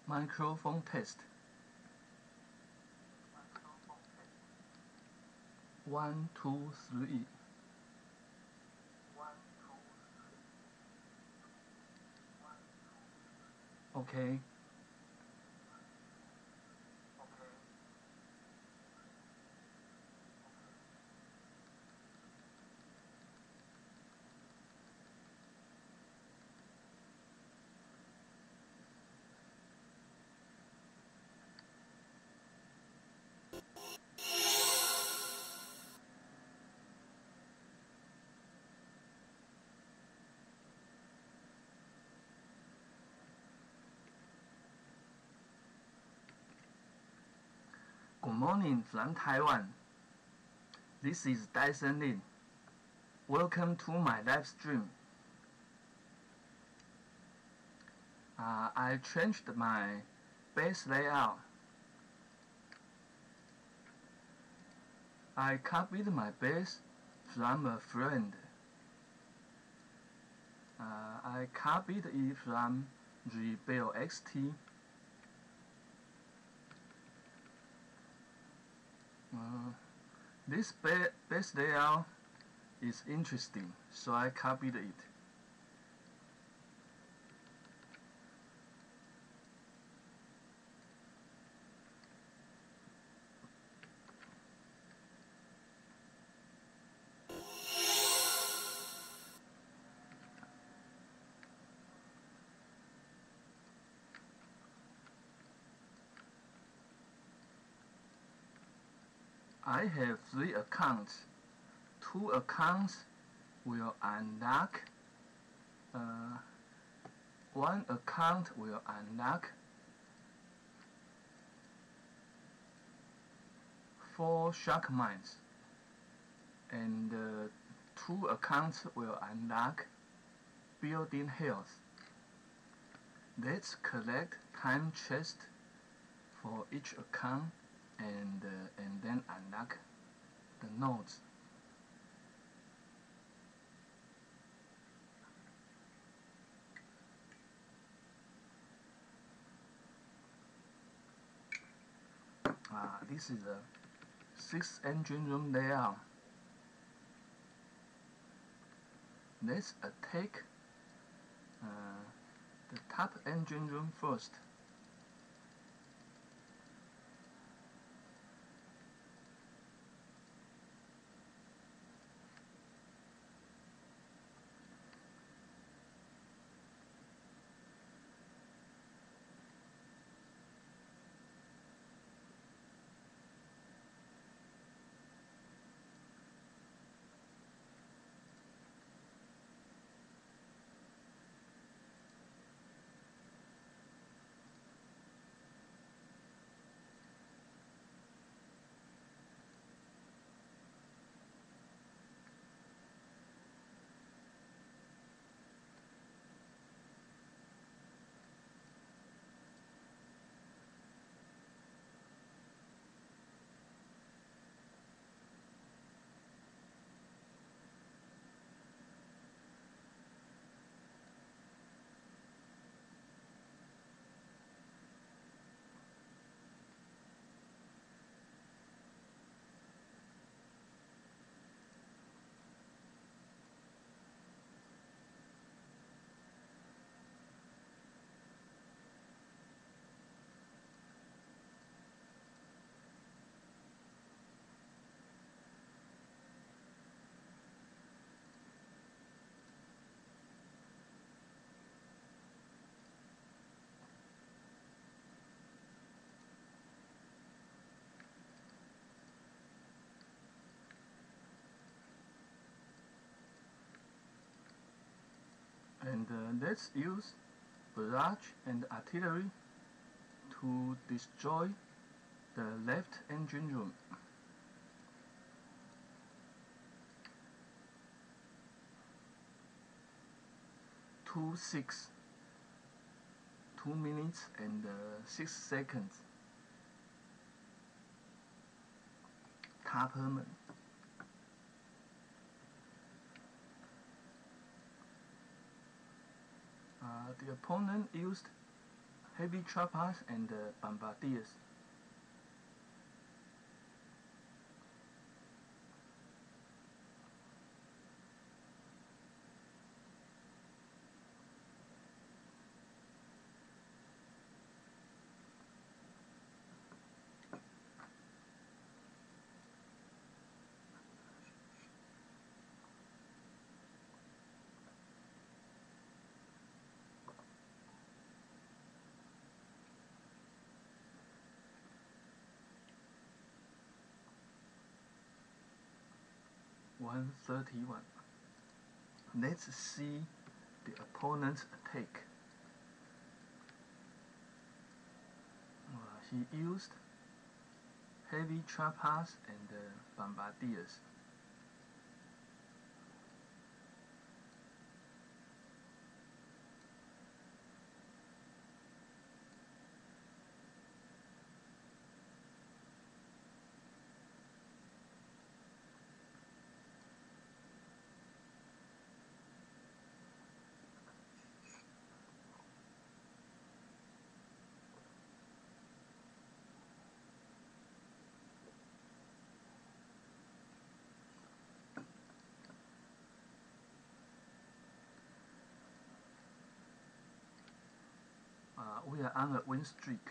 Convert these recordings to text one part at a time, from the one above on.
Microphone test. 1, 2, 3. 1, 2, 3. Okay. Okay. Good morning from Taiwan. This is Dyson Lin. Welcome to my live stream. I changed my base layout. I copied my base from a friend. I copied it from Rebel.xt. This base layout is interesting, so I copied it. I have 3 accounts. 2 accounts will unlock. 1 account will unlock 4 shark mines, and 2 accounts will unlock building health. Let's collect time chest for each account and then unlock the nodes. This is a 6 engine room layout. Let's attack the top engine room first. And let's use barrage and artillery to destroy the left engine room. 2:06, 2 minutes and 6 seconds. Topperman. The opponent used heavy trappers and bombardiers. (131). Let's see the opponent's attack. He used heavy trappers and bombardiers. We are on a win streak.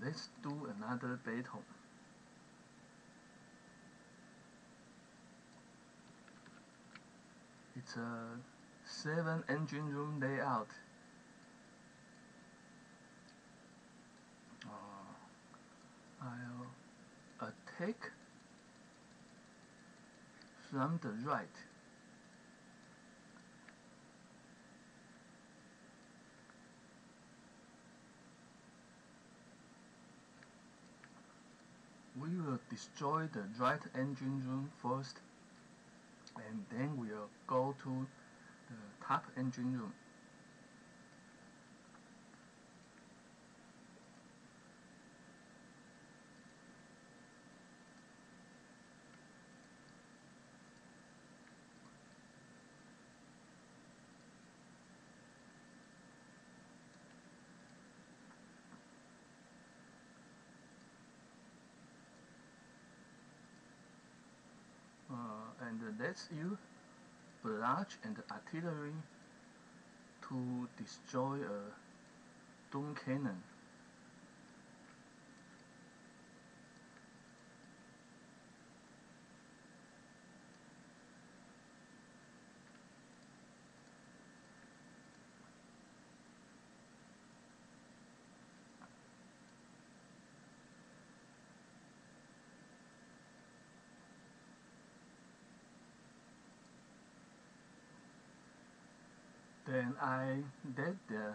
Let's do another battle. It's a 7 engine room layout. I'll attack from the right. We will destroy the right engine room first, and then we'll go to the top engine room. And let's use barrage and artillery to destroy a dome cannon. Then I let the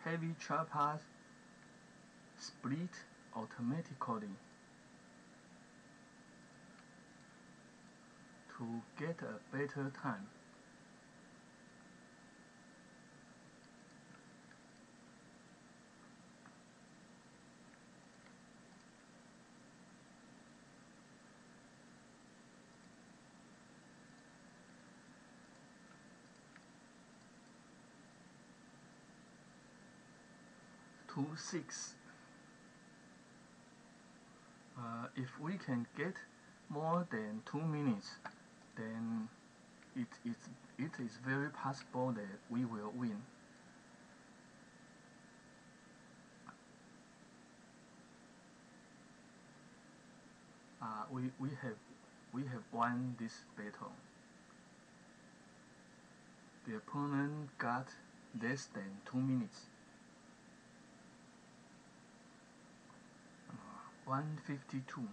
heavy choppers split automatically to get a better time. To 6. If we can get more than 2 minutes, then it is very possible that we will win. We have won this battle. The opponent got less than 2 minutes. 152.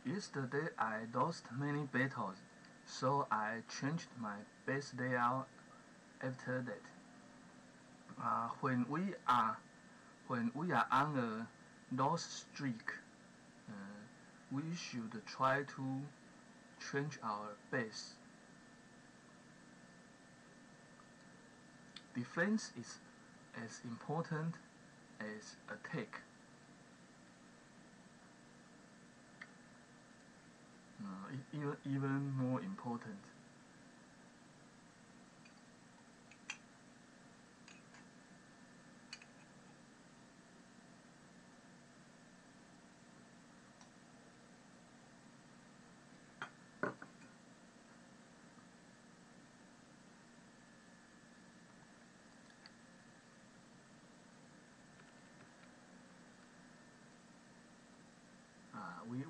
Yesterday I lost many battles, so I changed my base layout after that. When we are on a loss streak, we should try to change our base. Defense is as important as attack. even more important.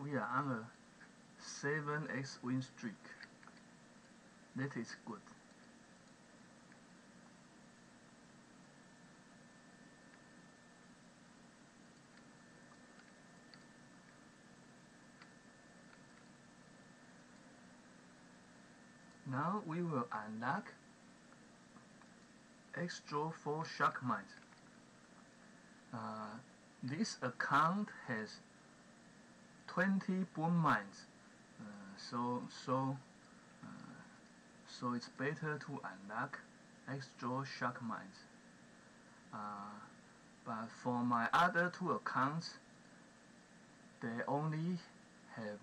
We are on a 7x win streak. That is good. Now we will unlock extra 4 shark mines. This account has 20 boom mines, so it's better to unlock extra shark mines. But for my other 2 accounts, they only have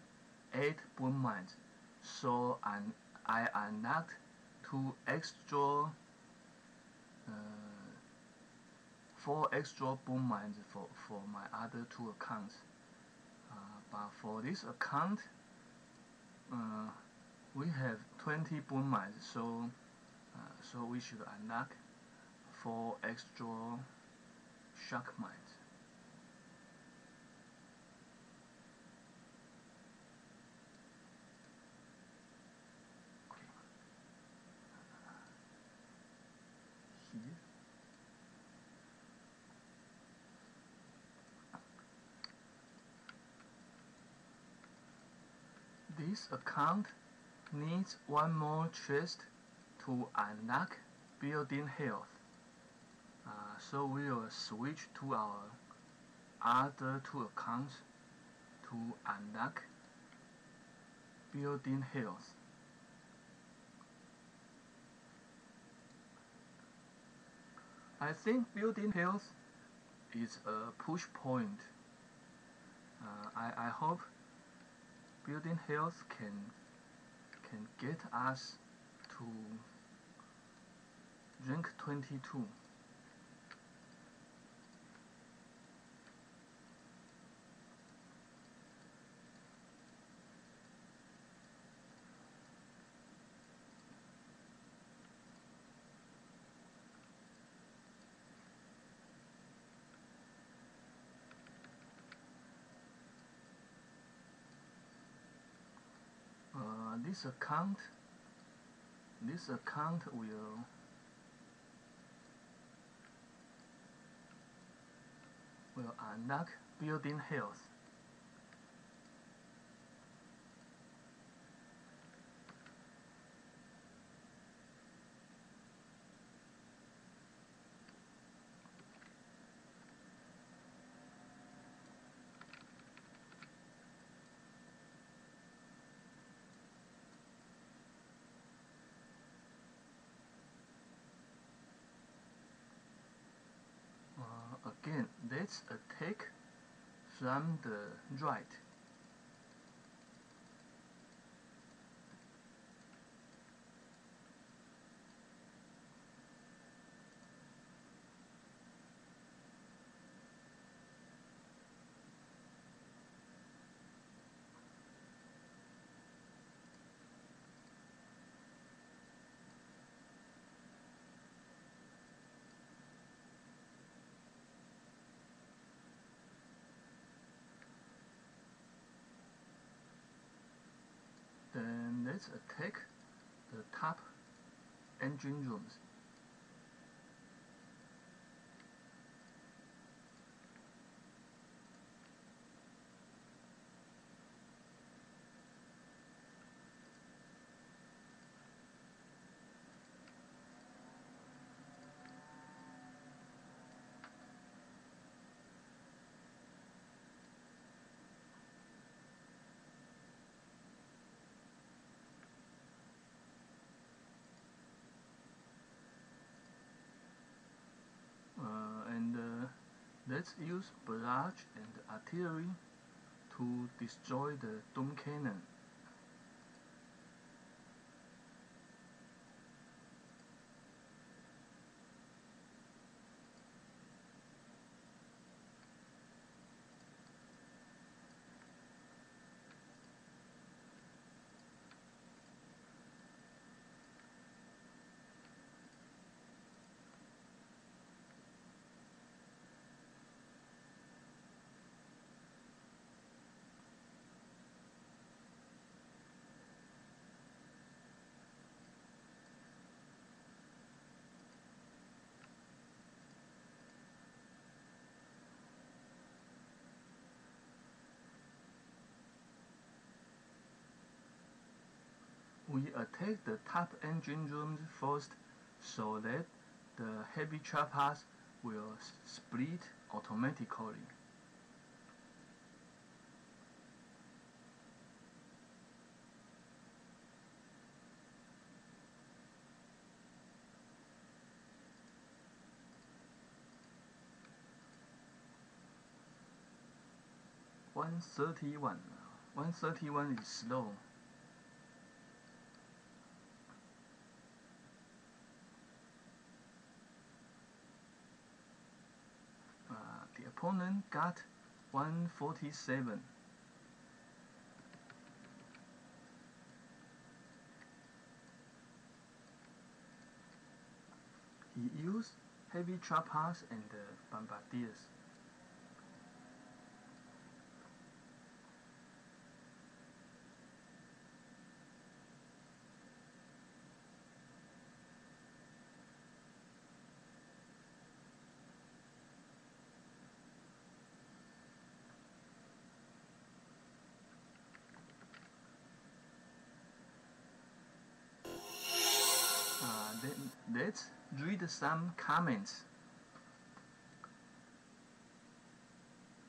8 boom mines, so I unlocked 2 extra 4 extra boom mines for my other 2 accounts. But for this account, we have 20 boom mines, so we should unlock 4 extra shark mines. Here. This account needs 1 more chest to unlock building health. So we will switch to our other 2 accounts to unlock building health. I think building health is a push point. I hope building health can get us to rank 22. This account will unlock building health. Again, let's attack from the right. Then let's attack the top engine rooms. Let's use barrage and artillery to destroy the dome cannon. attack the top engine rooms first so that the heavy choppers will split automatically. One 131 is slow. The opponent got 147. He used heavy choppers and bombardiers. Let's read some comments.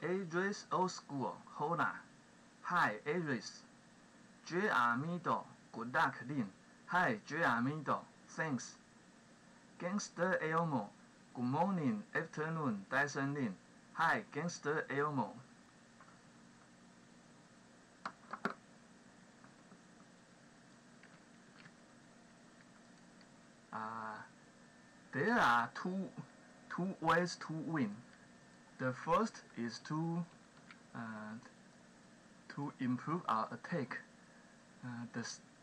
Address Old School, Hola. Hi, Address. J. Amido, good luck, Lin. Hi, J. Amido, thanks. Gangster Elmo, good morning, afternoon, Dyson Lin. Hi, Gangster Elmo. There are two ways to win. The first is to improve our attack.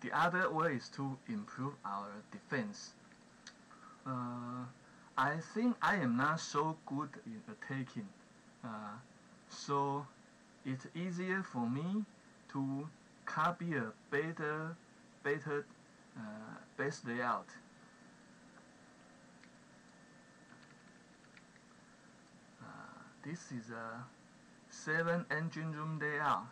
The other way is to improve our defense. I think I am not so good in attacking, so it's easier for me to copy a better base layout. This is a 7 engine room layout.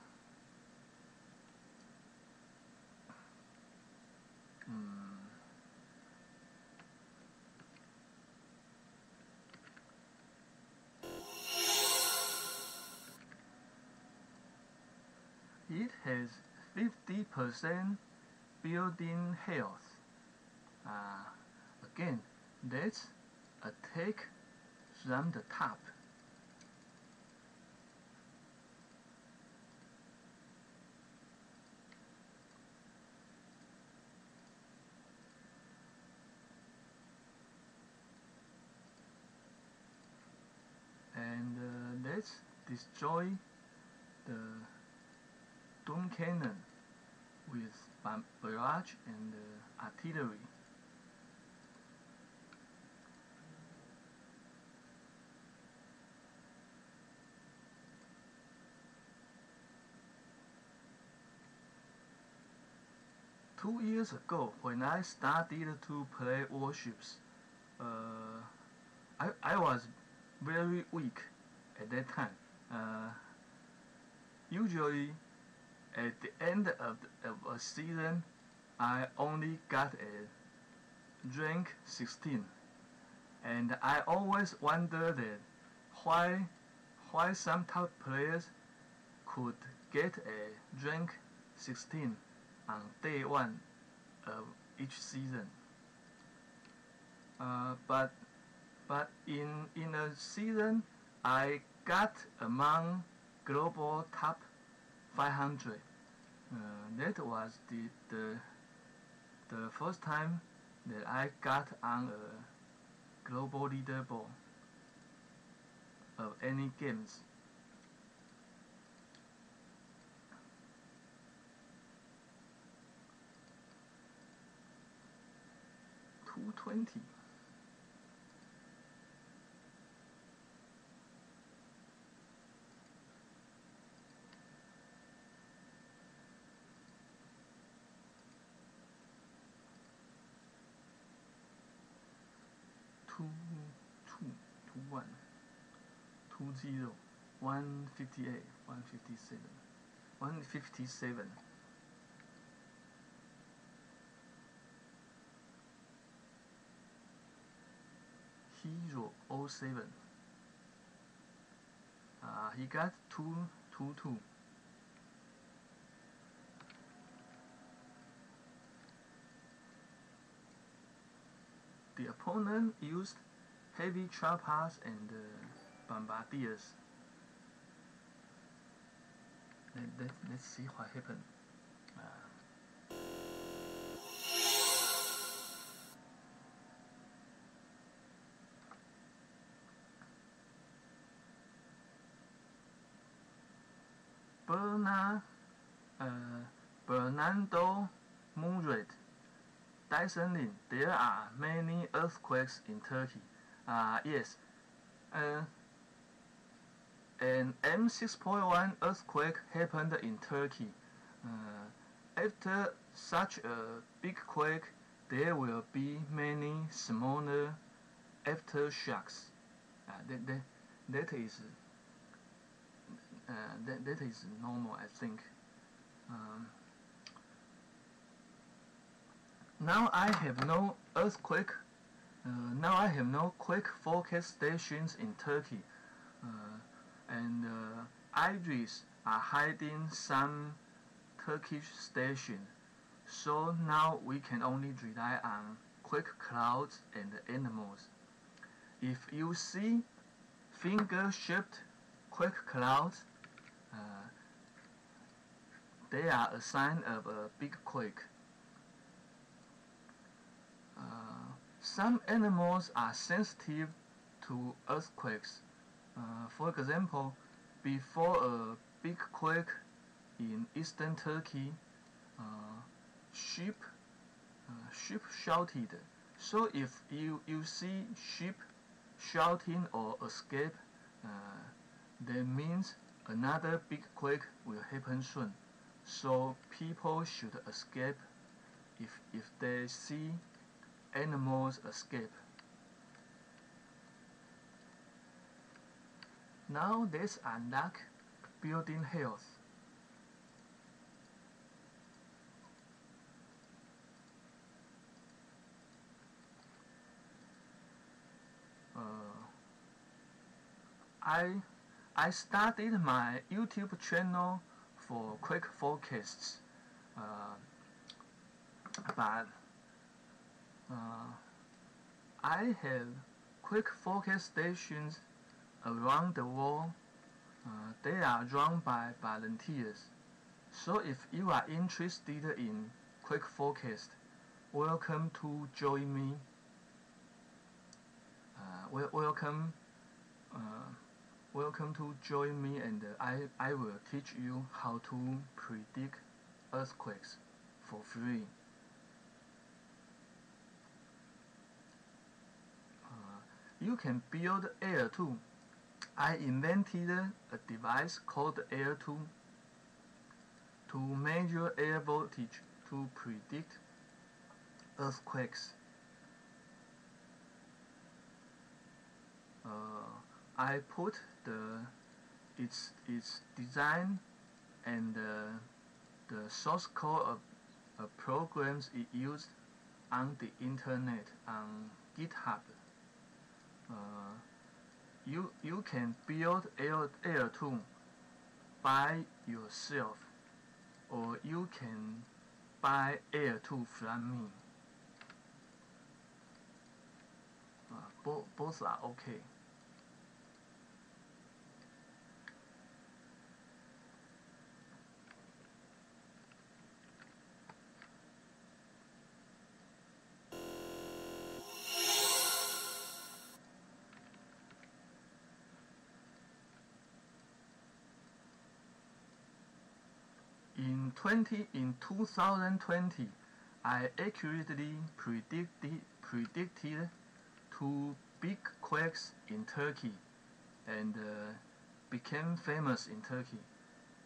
It has 50% building health. Again, let's attack from the top. And let's destroy the dome cannon with barrage and artillery. Two years ago, when I started to play Warships, I was very weak at that time. Usually, at the end of a season, I only got a rank 16, and I always wondered that why some top players could get a rank 16 on day 1 of each season. But in a season, I got among global top 500. That was the first time that I got on a global leaderboard of any games. $220. One, 20, 158, 157, 157. 007. He got 2-2. The opponent used heavy trappers and bombardiers. Let's see what happened. Bernardo Murat, Dyson Lin, there are many earthquakes in Turkey. Yes. An M6.1 earthquake happened in Turkey. After such a big quake, there will be many smaller aftershocks. That is normal, I think. Now I have no earthquake. Now I have no quake forecast stations in Turkey, and IRIS are hiding some Turkish stations. So now we can only rely on quake clouds and animals. If you see finger-shaped quake clouds, they are a sign of a big quake. Some animals are sensitive to earthquakes. For example, before a big quake in eastern Turkey, sheep shouted. So if you see sheep shouting or escape, that means another big quake will happen soon. So people should escape if they see animals escape. Now let's unlock building health. I started my YouTube channel for quake forecasts, but I have quake forecast stations around the world. They are run by volunteers. So if you are interested in quake forecast, welcome to join me. Welcome to join me, and I will teach you how to predict earthquakes for free. You can build Air 2. I invented a device called Air 2 to measure air voltage to predict earthquakes. I put its design and the source code of programs it used on the internet on GitHub. You can build Air 2 by yourself, or you can buy Air 2 from me. Both are okay. In 2020, I accurately predicted 2 big quakes in Turkey and became famous in Turkey.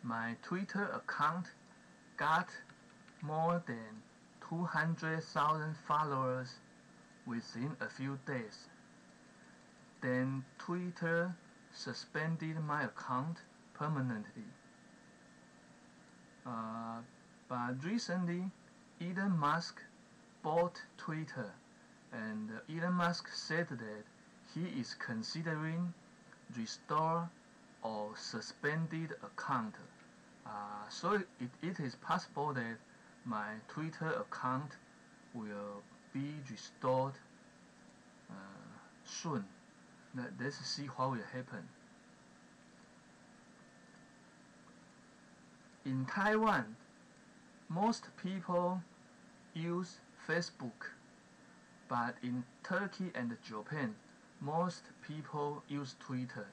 My Twitter account got more than 200,000 followers within a few days. Then Twitter suspended my account permanently. But recently, Elon Musk bought Twitter, and Elon Musk said that he is considering restore or suspended account. So it is possible that my Twitter account will be restored soon. Let's see what will happen. In Taiwan, most people use Facebook, but in Turkey and Japan, most people use Twitter.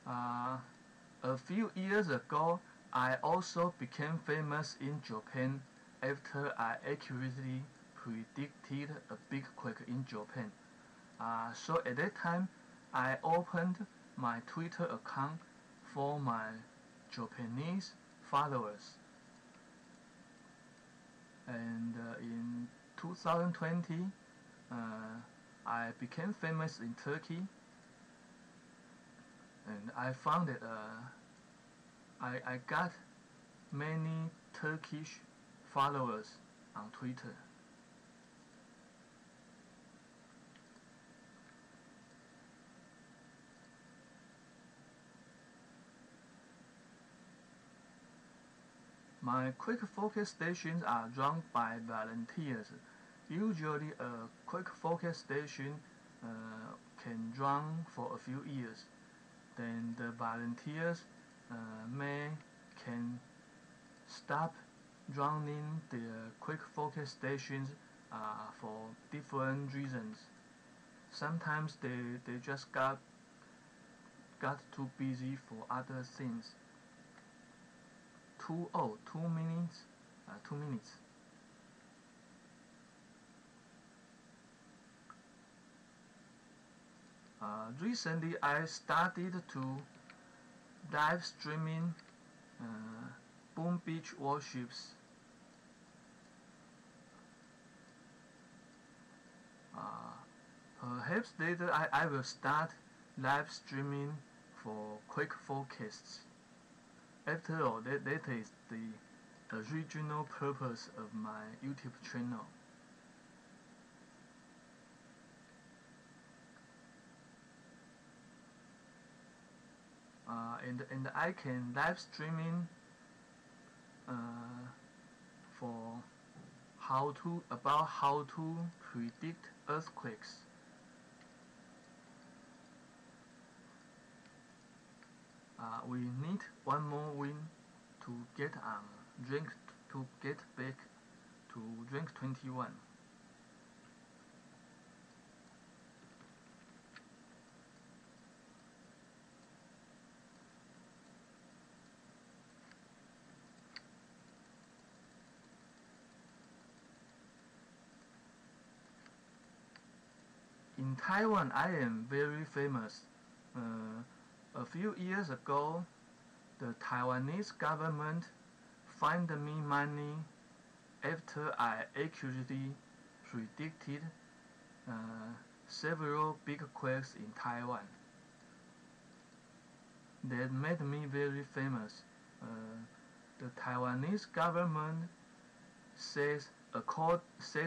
A few years ago, I also became famous in Japan after I accurately predicted a big quake in Japan. So at that time, I opened my Twitter account for my Japanese followers. And in 2020, I became famous in Turkey, and I found that I got many Turkish followers on Twitter. My quick focus stations are run by volunteers. Usually a quick focus station can run for a few years. Then the volunteers can stop running the quick focus stations for different reasons. Sometimes they just got too busy for other things. 2 minutes. 2 minutes. Recently, I started to live streaming Boom Beach Warships. Perhaps later I will start live streaming for quick forecasts. After all, that is the original purpose of my YouTube channel. And I can live streaming for about how to predict earthquakes. We need one more win to get back to rank 21. In Taiwan, I am very famous. A few years ago, the Taiwanese government fined me money after I accurately predicted several big quakes in Taiwan. That made me very famous. The Taiwanese government said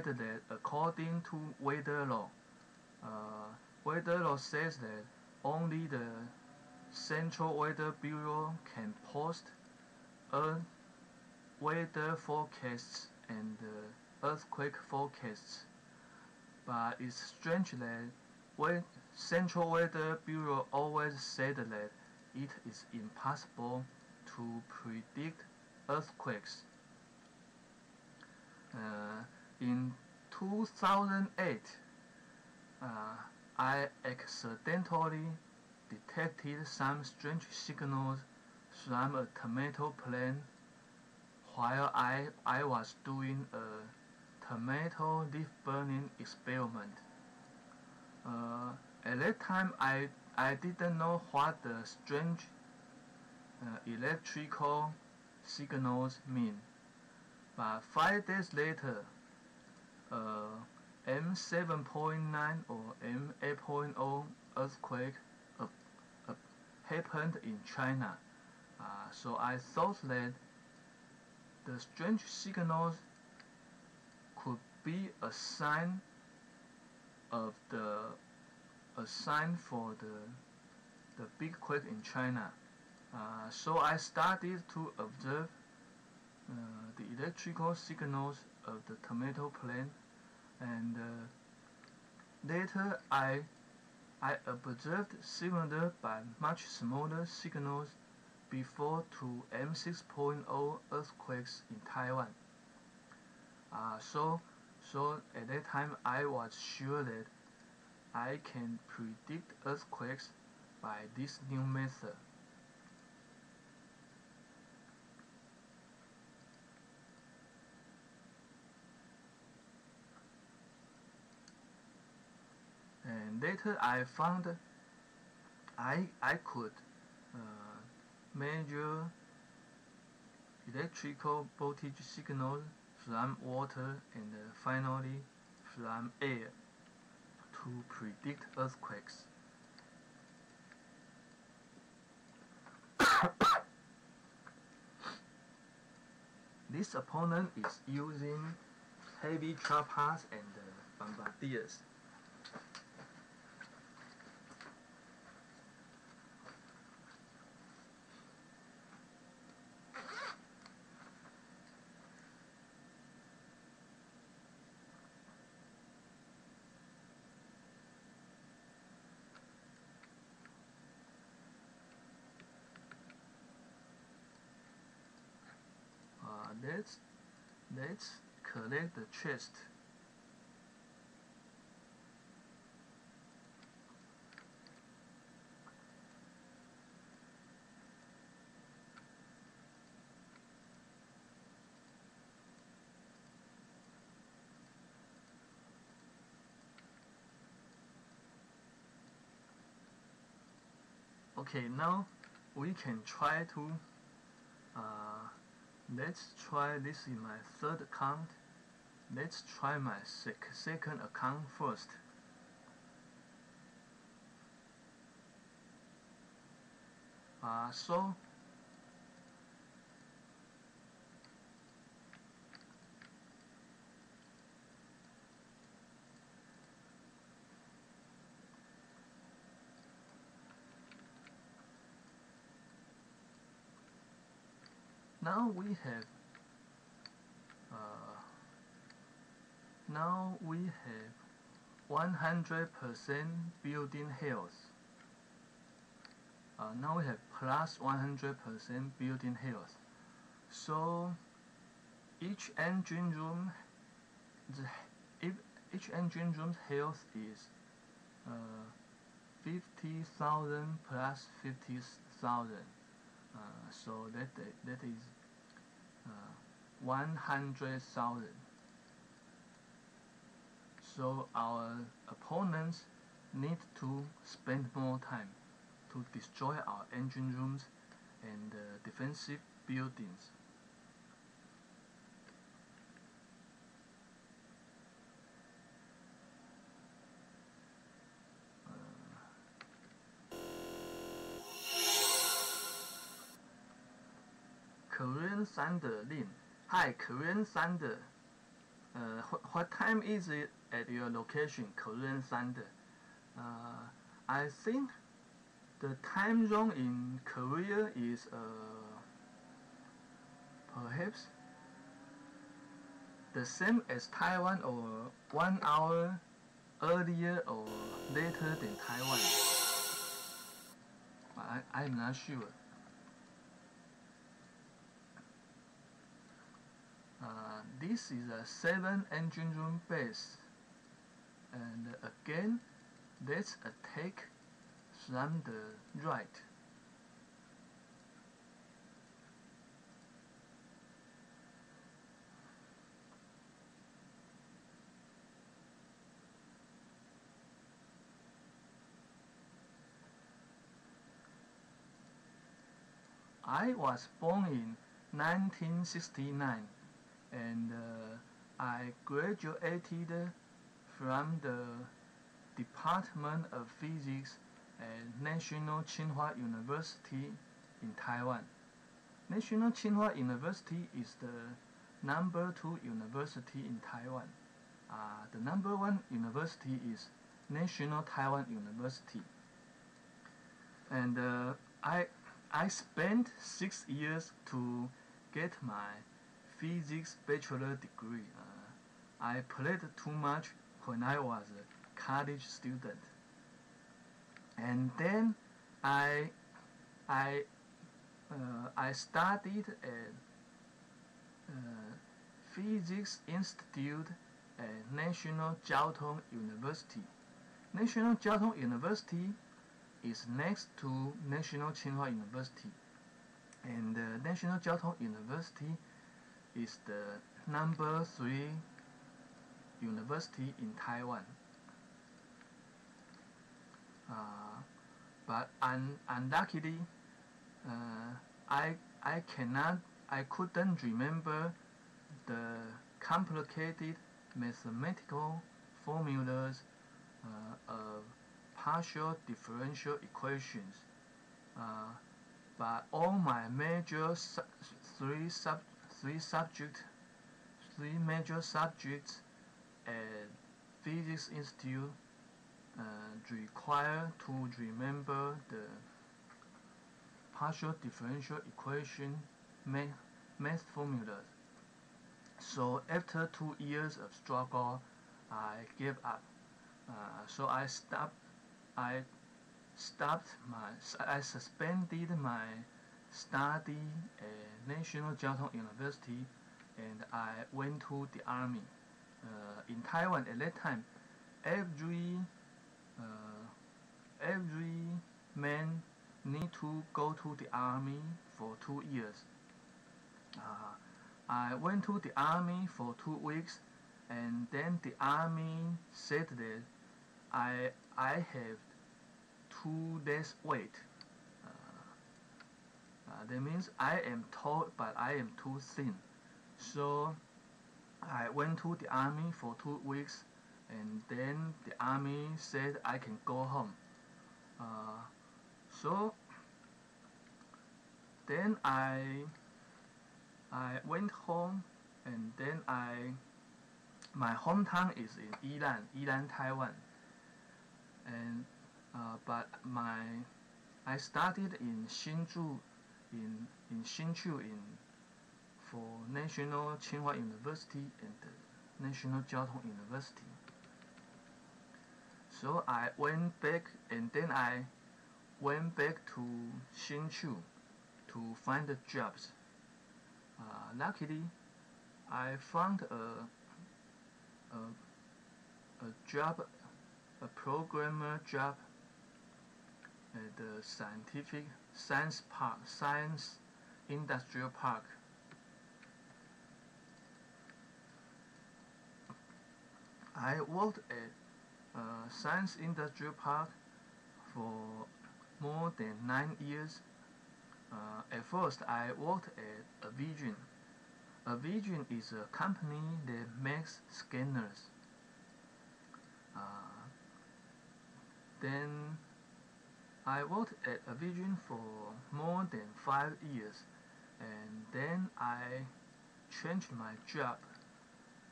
that according to weather law says that only the Central Weather Bureau can post weather forecasts and earthquake forecasts. But it's strange that Central Weather Bureau always said that it is impossible to predict earthquakes. In 2008, I accidentally detected some strange signals from a tomato plant while I was doing a tomato leaf burning experiment. At that time, I didn't know what the strange electrical signals mean. But 5 days later, M7.9 or M8.0 earthquake happened in China. So I thought that the strange signals could be a sign of a sign for the big quake in China. So I started to observe the electrical signals of the tomato plant, and later I observed similar but much smaller signals before two M6.0 earthquakes in Taiwan. So at that time I was sure that I can predict earthquakes by this new method. And later I found I could measure electrical voltage signals from water and finally from air to predict earthquakes. This opponent is using heavy choppers and bombardiers. Let's collect the chest. Okay, now we can try to let's try this in my third account. Let's try my second account first. So now we have 100% building health. Now we have plus 100% building health. So each engine room, each engine room's health is 50,000 plus 50,000. So that is 100,000. So our opponents need to spend more time to destroy our engine rooms and defensive buildings. Korean Thunder Lin. Hi, Korean Thunder. What time is it at your location, Korean Thunder? I think the time zone in Korea is perhaps the same as Taiwan, or 1 hour earlier or later than Taiwan. I'm not sure. This is a 7 engine room base, and again let's attack from the right. I was born in 1969, and I graduated from the Department of Physics at National Tsinghua University in Taiwan. National Tsinghua University is the number 2 university in Taiwan. The number 1 university is National Taiwan University, and I spent 6 years to get my physics bachelor degree. I played too much when I was a college student, and then I I I studied at Physics Institute at National Jiao University. National Jiao University is next to National Tsinghua University, and National Jiao University is the number 3 university in Taiwan. But unluckily, I couldn't remember the complicated mathematical formulas of partial differential equations. But all my three major subjects at Physics Institute require to remember the partial differential equation math formulas. So after 2 years of struggle, I gave up. So I suspended my study at National Jiao University, and I went to the army. In Taiwan at that time, every man need to go to the army for 2 years. I went to the army for 2 weeks, and then the army said that I have too less weight. That means I am tall, but I am too thin. So I went to the army for 2 weeks, and then the army said I can go home. So then I went home, and then my hometown is in Yilan, Taiwan, and but I studied in Hsinchu for National Tsinghua University and National Jiao University. So I went back, and then I went back to Hsinchu to find jobs. Luckily, I found a job, a programmer job at the Science Industrial Park. I worked at Science Industrial Park for more than 9 years. At first, I worked at Avision. Avision is a company that makes scanners. Then I worked at Avision for more than 5 years, and then I changed my job.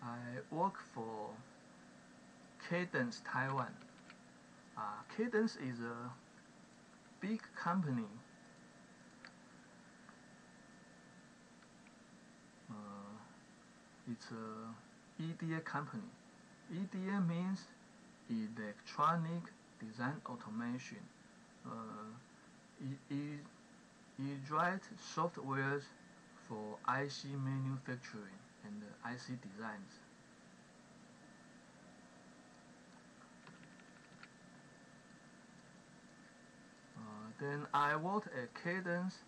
I work for Cadence Taiwan. Cadence is a big company. It's a EDA company. EDA means Electronic Design Automation. It writes softwares for IC manufacturing and IC designs. Then I worked at Cadence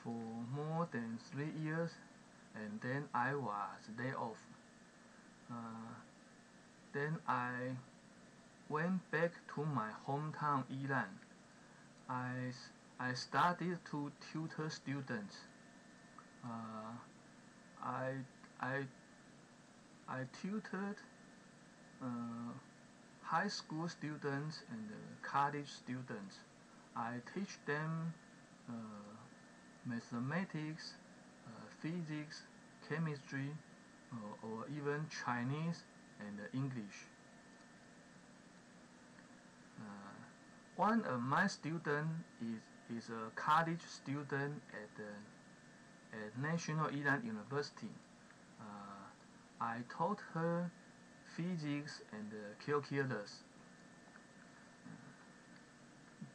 for more than 3 years, and then I was laid off. Then I went back to my hometown Yilan. I started to tutor students. I tutored high school students and college students. I teach them mathematics, physics, chemistry, or even Chinese and English. One of my students is a college student at National Iran University. I taught her physics and calculus.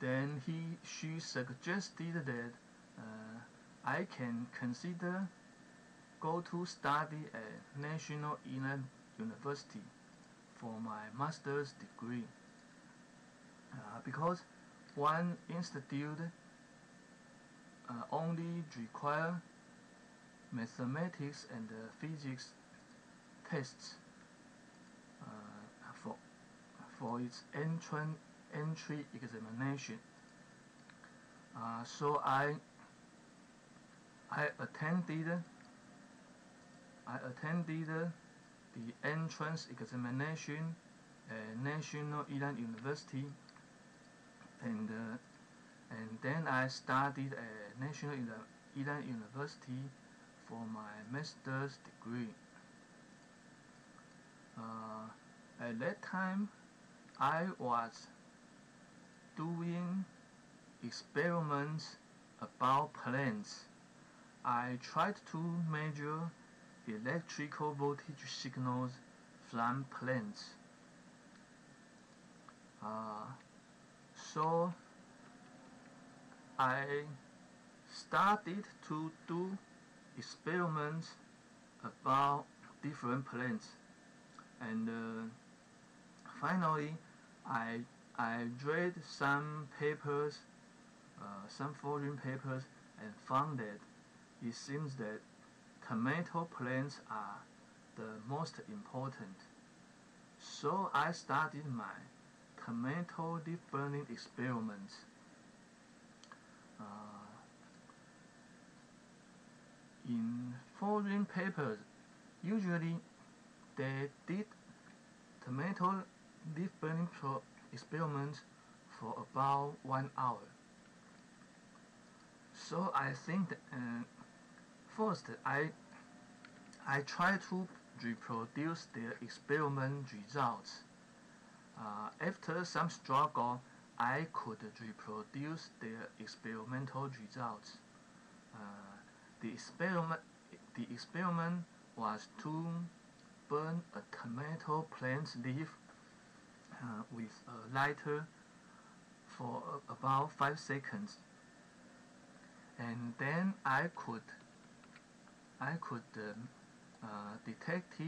Then she suggested that I can consider go to study at National Iran University for my master's degree. Because one institute only require mathematics and physics tests for its entry examination. So I attended the entrance examination at National Iran University, and then I studied at National Iran University for my master's degree. At that time, I was doing experiments about planes. I tried to measure electrical voltage signals from planes. So I started to do experiments about different planes, and finally I read some papers, some foreign papers, and found that it seems that tomato planes are the most important. So I started my tomato leaf burning experiments. In foreign papers, usually they did tomato leaf burning experiments for about 1 hour. So I think that, first I try to reproduce their experiment results. After some struggle, I could reproduce their experimental results. The experiment was to burn a tomato plant leaf with a lighter for about 5 seconds, and then I could detect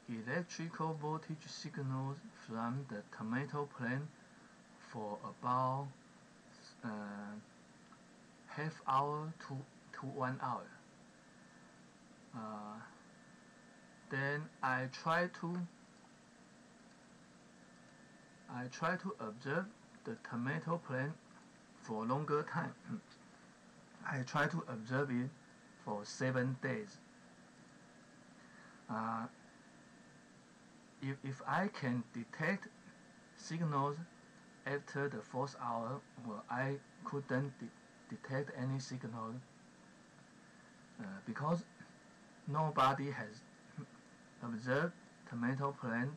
electrical voltage signals from the tomato plant for about half hour to 1 hour. Then I try to observe the tomato plant for longer time. I try to observe it for 7 days. If I can detect signals after the 4th hour, well, I couldn't detect any signal because nobody has observed tomato plant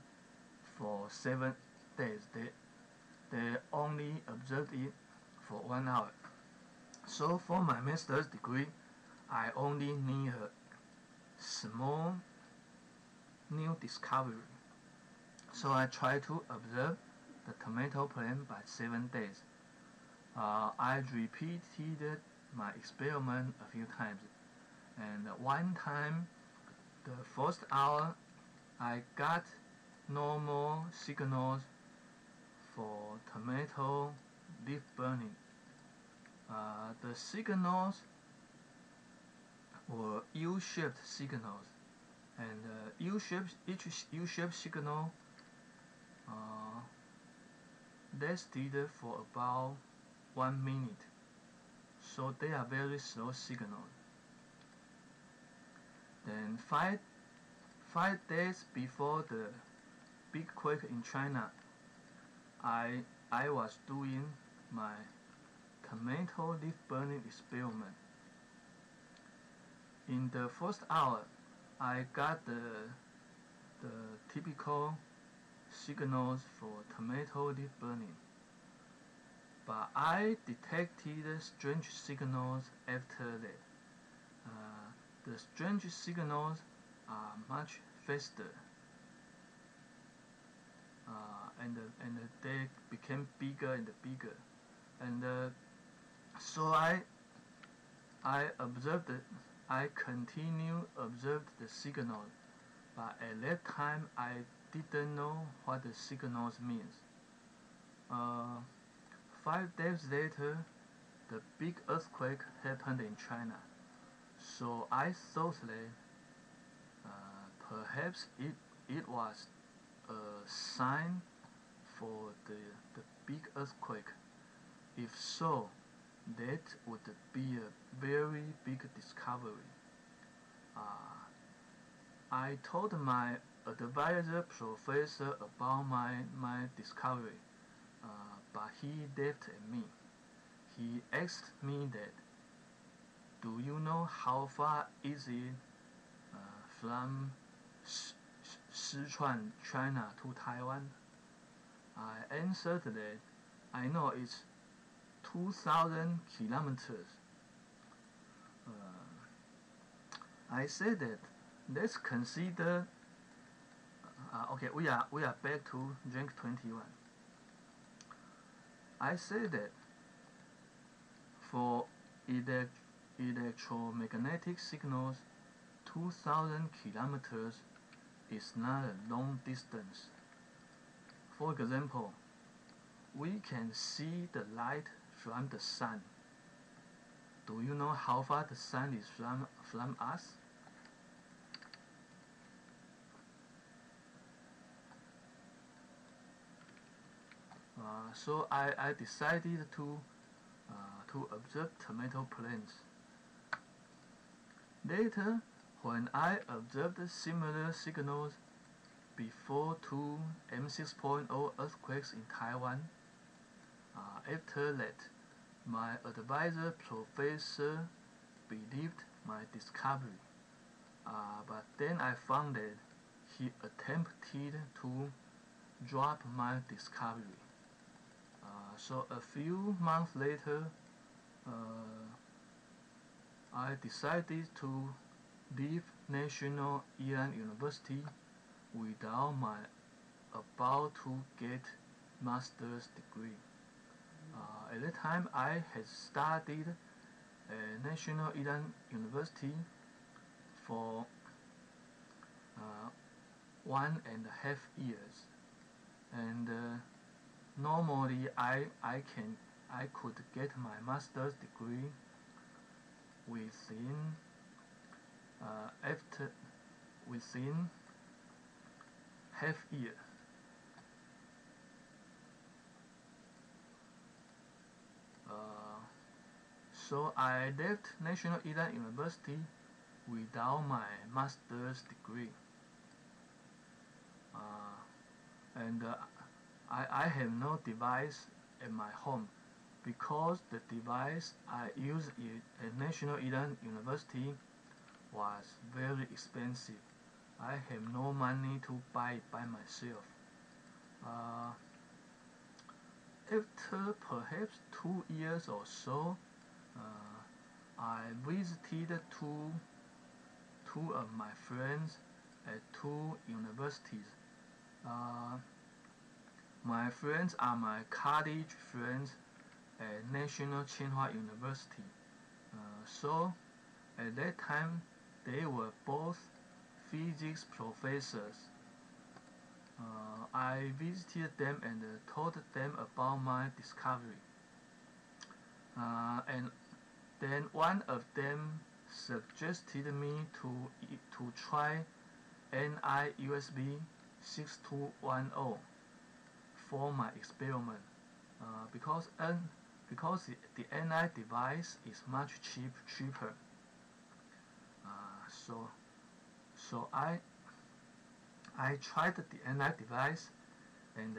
for 7 days. They only observed it for 1 hour. So for my master's degree, I only need a small new discovery. So I try to observe the tomato plant by 7 days. I repeated my experiment a few times, and one time, the first hour, I got normal signals for tomato leaf burning. The signals were U-shaped signals, and each U-shaped signal lasted for about 1 minute, so they are very slow signals. Then five days before the big quake in China, I was doing my tomato leaf burning experiment. In the first hour, I got the typical signals for tomato leaf burning, but I detected strange signals after that. The strange signals are much faster, and they became bigger and bigger, and so I observed it. I continue observed the signal, but at that time I didn't know what the signals means. 5 days later, the big earthquake happened in China, so I thought that perhaps it was a sign for the big earthquake. If so, that would be a very big discovery. I told my advisor professor about my discovery, but he laughed at me. He asked me that, do you know how far is it from Sichuan, China to Taiwan? I answered that I know it's 2,000 kilometers. I said that let's consider. Okay, we are back to rank 21. I said that for electromagnetic signals, 2,000 kilometers is not a long distance. For example, we can see the light from the sun. Do you know how far the sun is from us? So I decided to observe tomato plants. Later, when I observed similar signals before two M6.0 earthquakes in Taiwan, after that, my advisor professor believed my discovery, but then I found that he attempted to drop my discovery. So a few months later, I decided to leave National Iran University without my about to get master's degree. At that time, I had studied at National Iran University for 1.5 years, and normally I could get my master's degree within half year. So I left National Iran University without my master's degree, and I have no device at my home because the device I used at National Iran University was very expensive. I have no money to buy it by myself. After perhaps 2 years or so, I visited two of my friends at two universities. My friends are my college friends at National Tsinghua University. So at that time, they were both physics professors. I visited them and told them about my discovery. And then one of them suggested me to try NI USB 6210 for my experiment, because the NI device is much cheaper. So I tried the NI device, and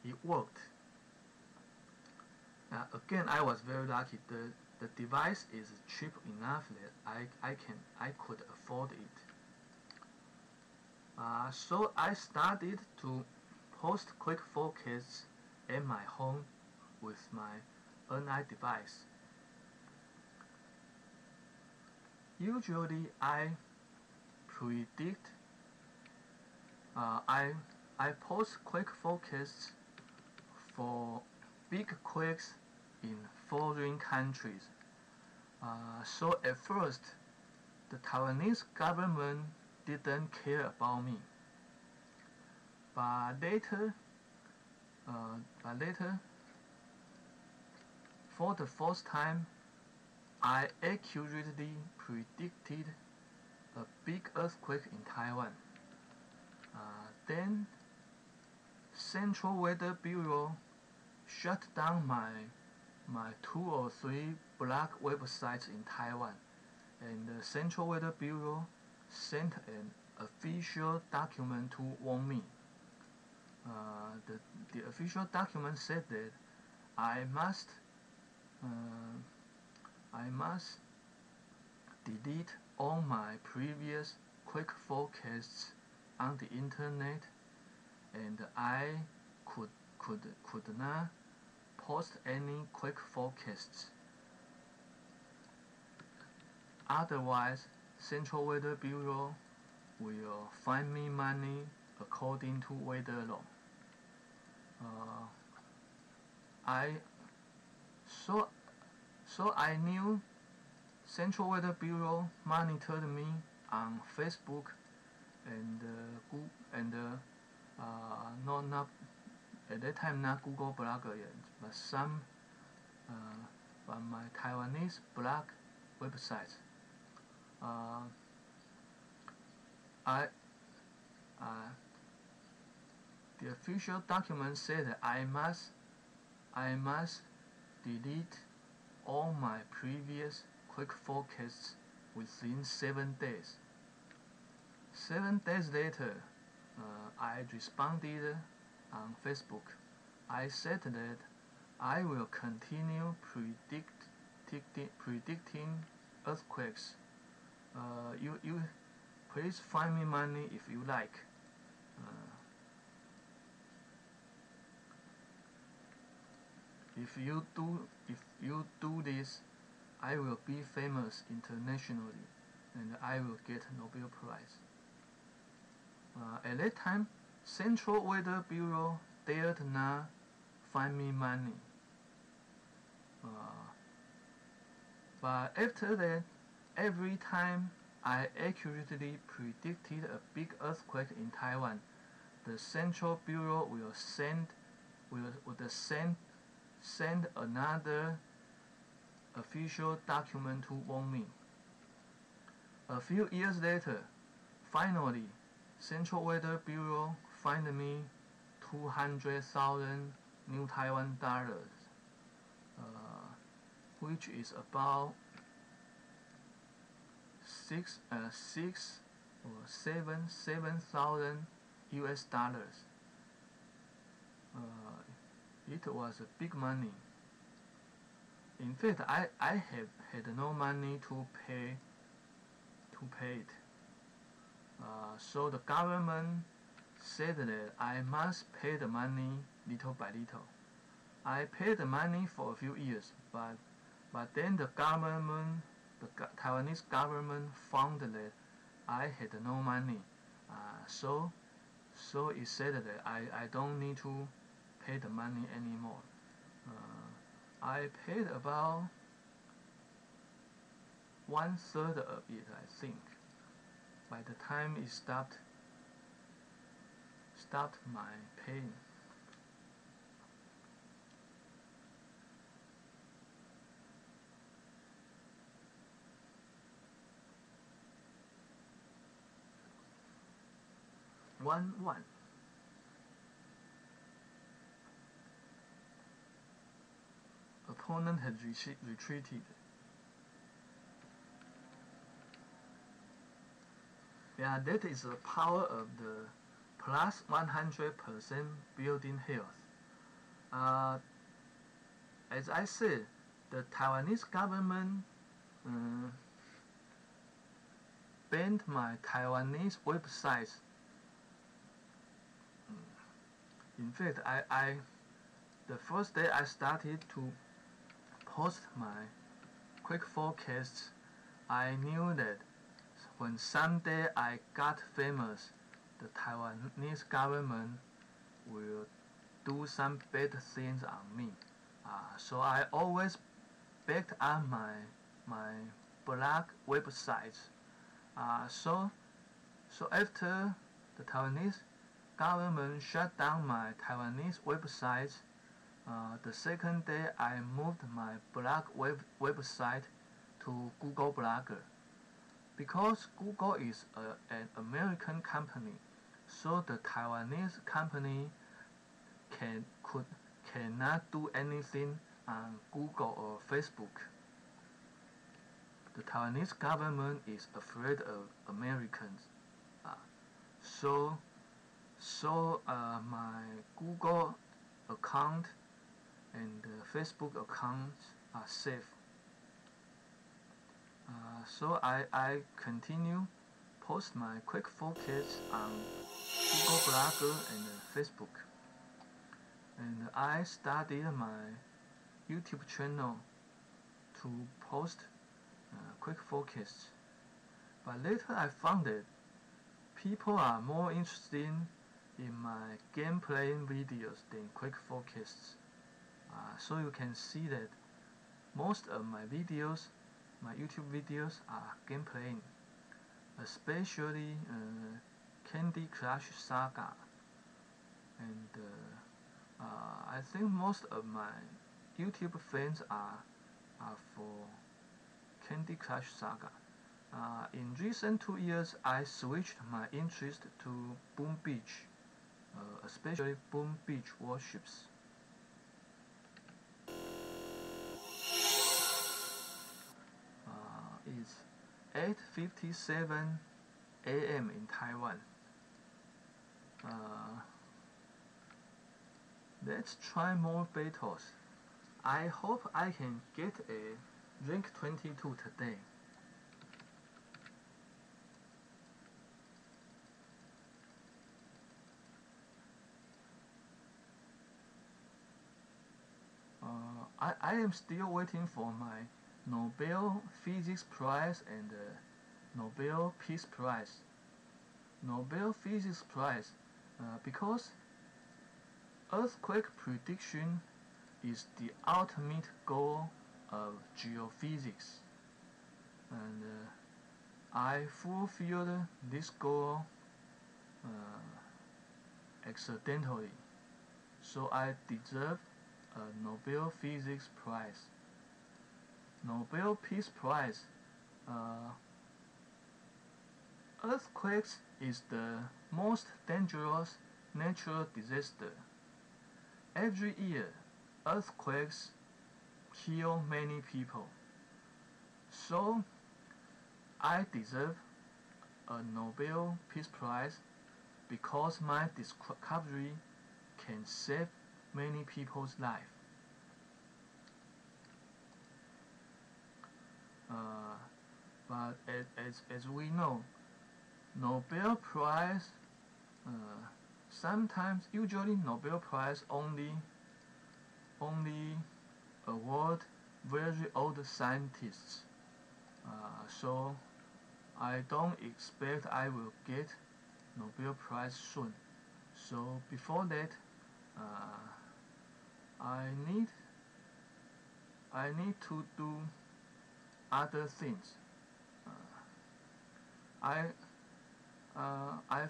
it worked. Again, I was very lucky. The device is cheap enough that I could afford it. So I started to post quick forecasts at my home with my NI device. Usually I predict I post quick forecasts for big quakes in foreign countries. So at first, the Taiwanese government didn't care about me. But later, for the first time, I accurately predicted a big earthquake in Taiwan. Then, Central Weather Bureau shut down my 2 or 3 blog websites in Taiwan, and the Central Weather Bureau sent an official document to warn me. The official document said that I must delete all my previous quick forecasts on the internet, and I could not post any quick forecasts. Otherwise, Central Weather Bureau will fine me money according to weather law. So I knew Central Weather Bureau monitored me on Facebook and not at that time not Google Blogger yet, but some but my Taiwanese blog websites. The official document said that I must delete all my previous quick forecasts within 7 days. 7 days later, I responded on Facebook. I said that I will continue predicting earthquakes. You please find me money if you like. If you do this, I will be famous internationally, and I will get Nobel Prize. At that time, Central Weather Bureau dared not find me money. But after that, every time I accurately predicted a big earthquake in Taiwan, the Central Bureau will send another official document to warn me. A few years later, finally, Central Weather Bureau fined me 200,000 New Taiwan dollars, which is about 7,000 US dollars. It was a big money. In fact, I have had no money to pay it. So the government said that I must pay the money little by little. I paid the money for a few years, but then the Taiwanese government found that I had no money. So it said that I don't need to pay the money anymore. I paid about 1/3 of it, I think. By the time it stopped my paying. One. Opponent had retreated. Yeah, that is the power of the plus 100% building health. As I said, the Taiwanese government banned my Taiwanese websites In fact, the first day I started to post my quick forecasts, I knew that when someday I got famous, the Taiwanese government will do some bad things on me. So I always backed up my blog websites. So after the Taiwanese government shut down my Taiwanese websites, the second day I moved my blog website to Google Blogger. Because Google is an American company, so the Taiwanese company cannot do anything on Google or Facebook. The Taiwanese government is afraid of Americans. So my Google account and Facebook accounts are safe. So I continue post my quick forecasts on Google Blogger and Facebook. And I started my YouTube channel to post quick forecasts. But later I found that people are more interested in my gameplay videos than quick forecasts. So you can see that most of my videos, my YouTube videos, are gameplay, especially Candy Crush Saga. And I think most of my YouTube fans are for Candy Crush Saga. In recent 2 years, I switched my interest to Boom Beach, especially Boom Beach Warships. It's 8:57 a.m. in Taiwan. Let's try more battles. I hope I can get a rank 22 today. I am still waiting for my Nobel Physics Prize and Nobel Peace Prize. Nobel Physics Prize because earthquake prediction is the ultimate goal of geophysics, and I fulfilled this goal accidentally, so I deserve a Nobel Physics Prize. Nobel Peace Prize. Earthquakes is the most dangerous natural disaster. Every year, earthquakes kill many people. So, I deserve a Nobel Peace Prize because my discovery can save many people's life. But as we know, Nobel Prize usually Nobel Prize only award very old scientists. So I don't expect I will get Nobel Prize soon. So before that, I need to do other things. I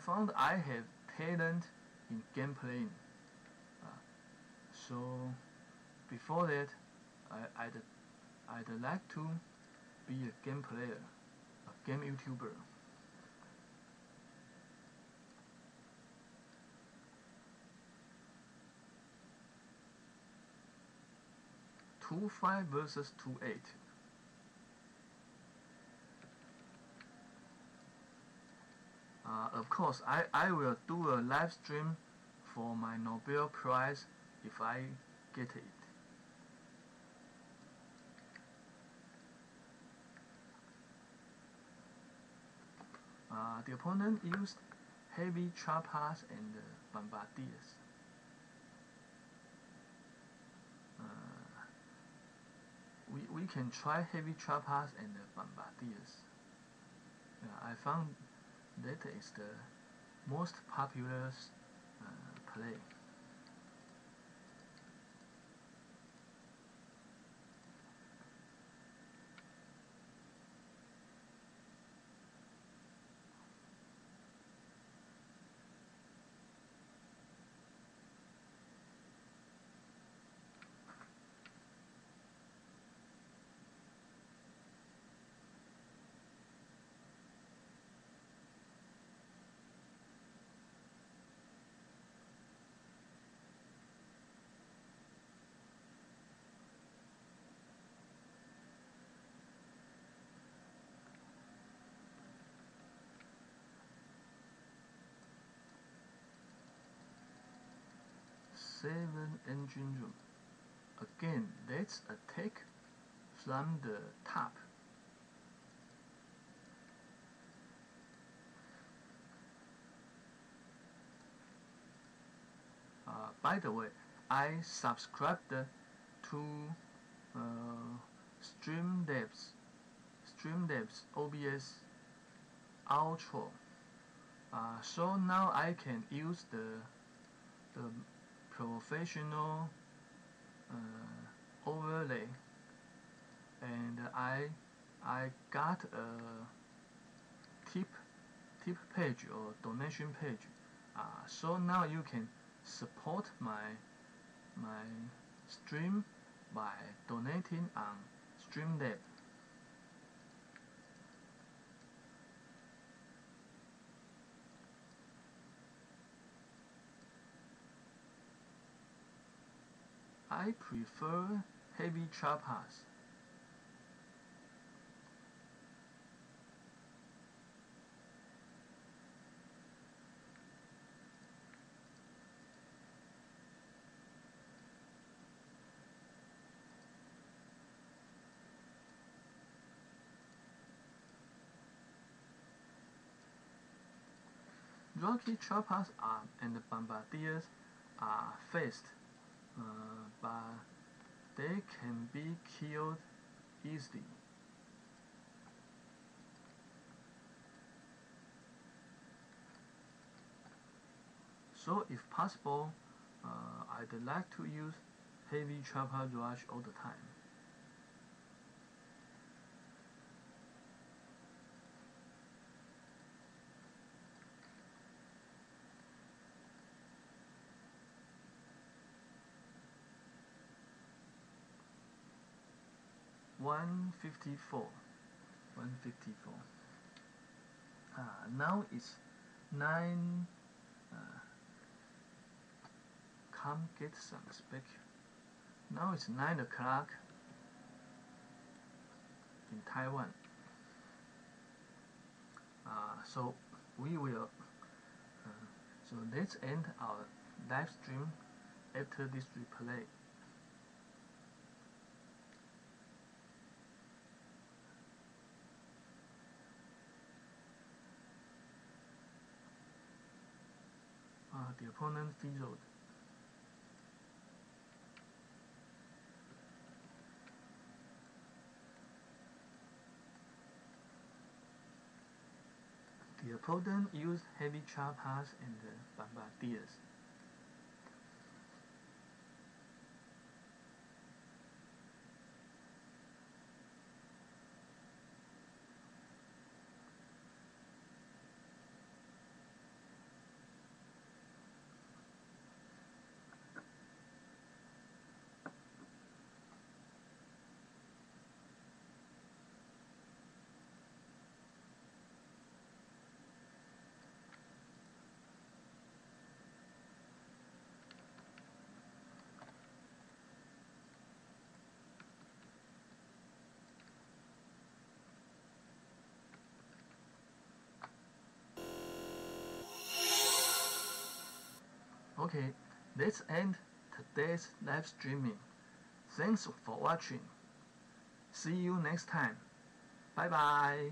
found I have talent in game playing. So before that, I'd like to be a game player, a game YouTuber. Two 5 versus 2-8. Of course, I will do a live stream for my Nobel Prize if I get it. The opponent used heavy choppers and bombardiers. we can try heavy trappers and the bombardiers. I found that is the most popular play. Seven engine room. Again, let's attack from the top. By the way, I subscribed to Streamlabs OBS Ultra. So now I can use the professional overlay, and I got a tip page or donation page. So now you can support my stream by donating on Streamlabs. I prefer heavy trappers. Rocket trappers and bombardiers are fast, but they can be killed easily. So if possible, I'd like to use heavy trapper rush all the time. One 154. Now it's 9. Come get some spec. Now it's 9 o'clock in Taiwan. So we will. So let's end our live stream after this replay. The opponent fizzled. The opponent used heavy trappers and bombardiers. Okay, let's end today's live streaming. Thanks for watching. See you next time. Bye bye.